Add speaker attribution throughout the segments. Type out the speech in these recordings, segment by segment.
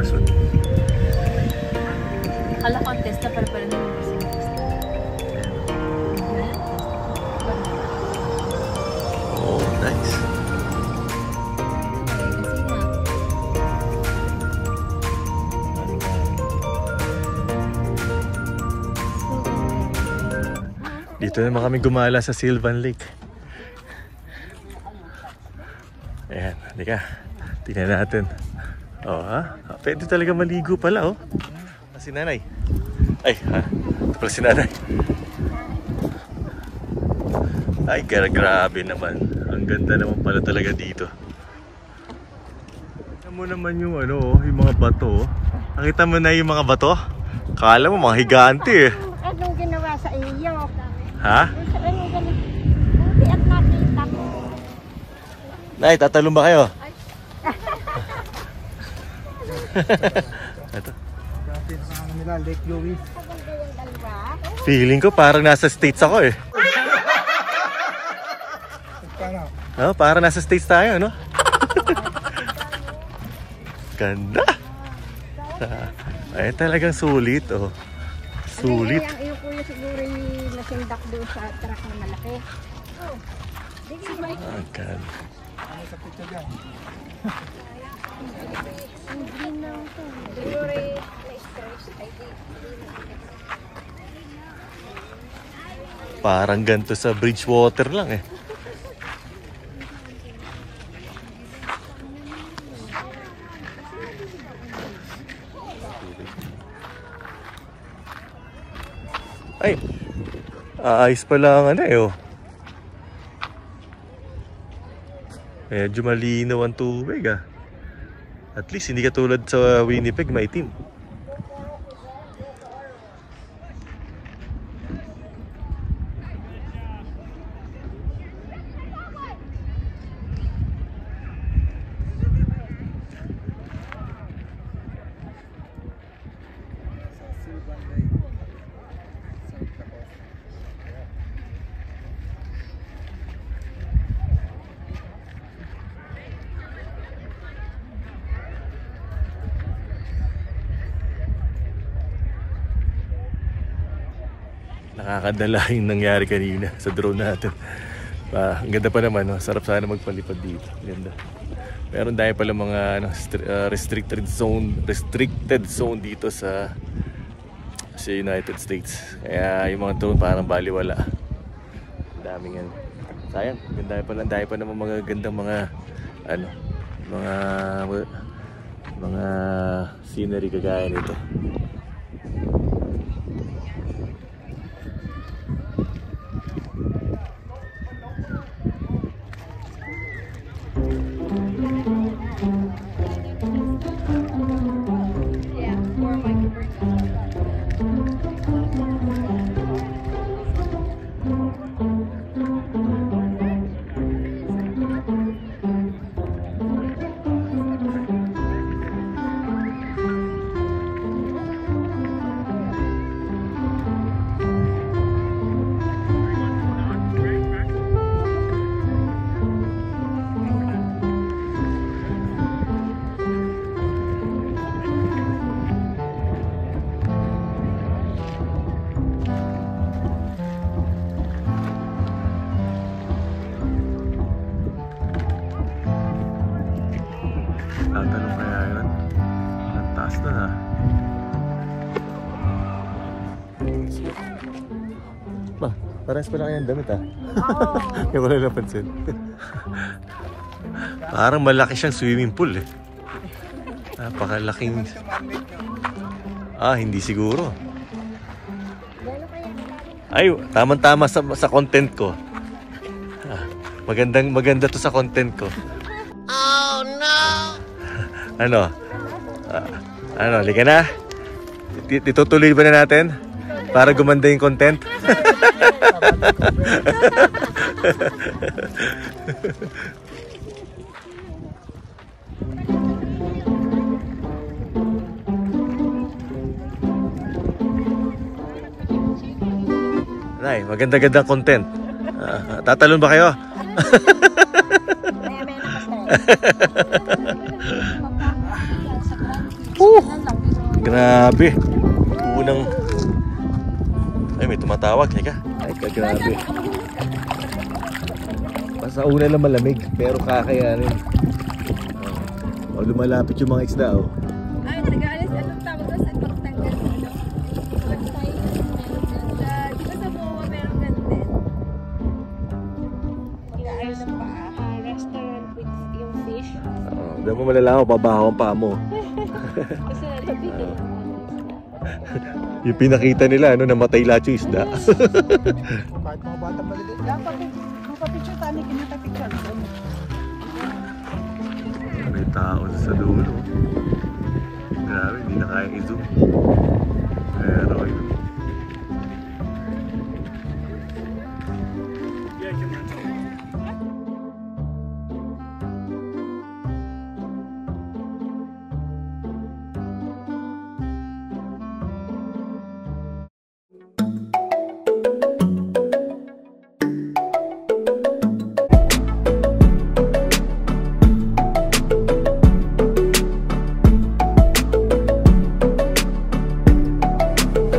Speaker 1: person.
Speaker 2: Kala contest na pala naman kasi.
Speaker 1: Oh, nice. Dito naman kami gumala sa Sylvan Lake. Ayan, halika. Tingnan natin. Oh, ha? Pwede talaga maligo pala, oh. Si nanay. Ay, ha? Ito pala si nanay. Ay, grabe naman. Ang ganda naman pala talaga dito. Tignan mo naman yung ano, yung mga bato. Nakita mo na yung mga bato? Kala mo mga higante eh.
Speaker 3: Anong ginawa sa iyo?
Speaker 1: Ha?
Speaker 3: Anong ginawa? Buti at nakita mo.
Speaker 1: Nay, tatalon ba kayo? Ito.
Speaker 4: Lake Louise.
Speaker 1: Feeling ko parang nasa States ako eh. Oh, parang nasa States tayo, no? Ganda. Ay, talagang sulit, oh. Sulit.
Speaker 3: Ang iyo kuya siguro yung nasindak doon sa truck na malaki.
Speaker 1: Oh, God.
Speaker 4: Sa picture dyan.
Speaker 3: Ang green na ito. Siguro na-stress.
Speaker 1: Parang ganito sa Bridgewater lang eh. Ay, ayos pala ang ano eh, oh. Medyo malinaw ang tubig ah. At least hindi katulad sa Winnipeg, maitim. Nakakadala yung nangyari kanina sa drone natin. Ang ganda pa naman, no? Sarap sana magpalipad dito. Ganda. Meron dahil pala mga ano, restricted zone dito sa United States. Kaya yung mga drone parang baliwala. Ang daming yan. Sayang, dahil pa naman mga gandang mga ano, mga scenery kagaya nito. Tatanong kaya yun? Ang taas na ha. Ba, parehas pala kayang damit ha. Kaya wala napansin. Parang malaki siyang swimming pool eh. Napakalaking. Hindi siguro. Ay, tamang-tama sa content ko. Maganda to sa content ko.
Speaker 3: Oh no!
Speaker 1: Ano? Halika na? Itutuloy ba na natin? Para gumanda yung content? Nay, maganda-ganda content. Tatalon ba kayo? Grabe. Unang... Ay, may tumatawag. Teka. Ay, grabe. Sa una lang malamig, pero kakayanin. O, lumalapit yung mga isda, oh.
Speaker 2: Ay, nag-aalis. Anong tawag doon sa pagtanggal? Website. Di ba sa MOA meron ganun din?
Speaker 3: Inaayos ng paa. Restaurant with yung fish.
Speaker 1: Diyan mo malalaman, babaho ang paa mo.
Speaker 3: Kasi nalabitin.
Speaker 1: Yung pinakita nila, ano, namatay lahat yung isda.
Speaker 4: Kahit mga bata maliliit. Dapat magpapicture tayo, kinita picture.
Speaker 1: May tao sa dulo. Grabe, hindi na kaya i-zoom. Pero yun.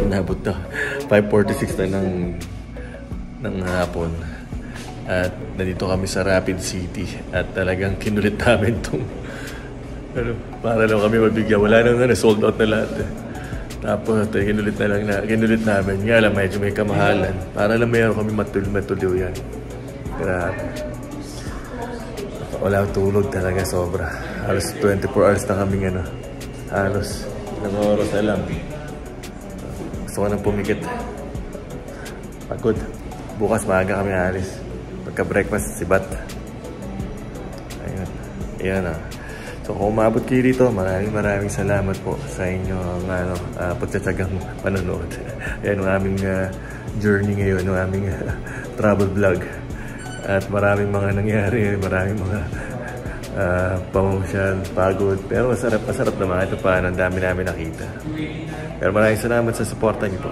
Speaker 1: Inabot na 5:46 na ng hapon at nandito kami sa Rapid City at talagang kinulit namin itong para lang kami mabigyan. Wala nang sold out na lahat eh. Tapos kinulit namin nga lang medyo may kamahalan para lang mayroon kami matuloy yan. Grabe, wala tulog talaga, sobra. Halos 24 hours na kami halos ilang oras na lang. Gusto ko nang pumikit. Pagod. Bukas maaga kami alis. Pagka-breakfast, sibat. Ayun. Ayan ah. So kung umabot kayo dito, maraming salamat po sa inyong pagtsatsagang panonood. Ayan ang aming journey ngayon, ang aming travel vlog. At maraming mga nangyari, maraming mga pamamusyal, pagod. Pero masarap naman ito pa, ang dami namin nakita. Pero maraming salamat sa suporta niyo po.